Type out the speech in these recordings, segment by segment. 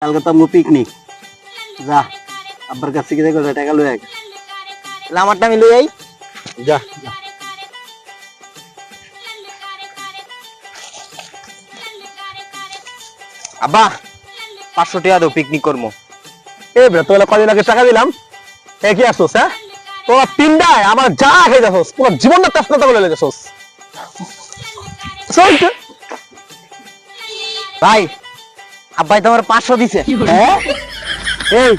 কালকে তো আমগো পিকনিক যা আব্বার কাছ থেকে দেখো টাকা লয়ে আয় আমারটা আমি লই আই যা আব্বা 500 টাকা দাও পিকনিক করবো। এ বে তোলা কদিন আগে টাকা দিলাম এ কি আসছস হ্যাঁ তোরা তিনটায় আমার যা খেয়ে যাচ্ছস পুরো জীবনটা তেজপাতা করে লেগেছস চল তো। ভাই আব্বাই তোমার 500 দিছে। হ্যাঁ এই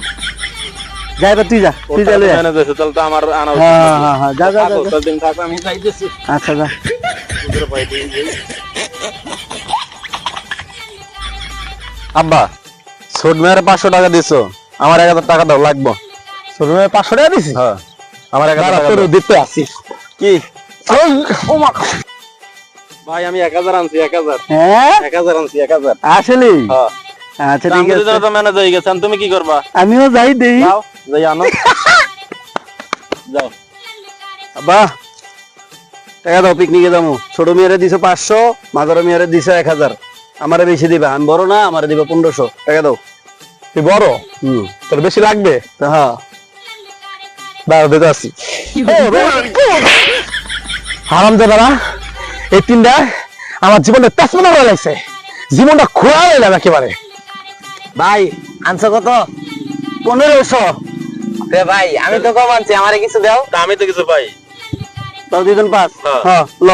যা এবার তুই যা লয়ে আয় তাহলে তো আমার আনা হ্যাঁ যা যা যা দিন থাকো আমি চাইতেছি আচ্ছা যা আব্বা ছোট মেয়ের 500 টাকা দিছো আমার 1000 টাকা দাও লাগবে ছোট মেয়ের 500 টাকা দিছি হ্যাঁ আমার 1000 টাকা তোর দিতে আসিস কি ও মা ভাই আমি 1000 আনছি 1000 হ্যাঁ 1000 আনছি 1000 আসলে হ্যাঁ আচ্ছা ঠিক আছে তো ম্যানেজ হয়ে গেছেন তুমি কি করবা আমিও যাই দেই যাও যাই আনো যাও আব্বা টাকা দাও পিকনিকে যাবো ছোট মেয়েরে দিছো 500 মাগর মেয়েরে দিছো 1000 আমারে বেশি দিবা আমি বড় না আমারে দিবা 1500 টাকা দাও তুই বড় হুম তোর বেশি লাগবে হ্যাঁ দাঁড়া দিতে আসি হারাম দাদা এই তিনটা আমার জীবনটা তেজপাতা করে লাগছে জীবনটা খোয়া এলাম একেবারে ভাই আনছো কত? 1500 রে ভাই আমি তো কম আনছি আমারে কিছু দাও। আমি তো কিছু পাই তাও দিবেন 5 হ্যাঁ। হ্যাঁ ল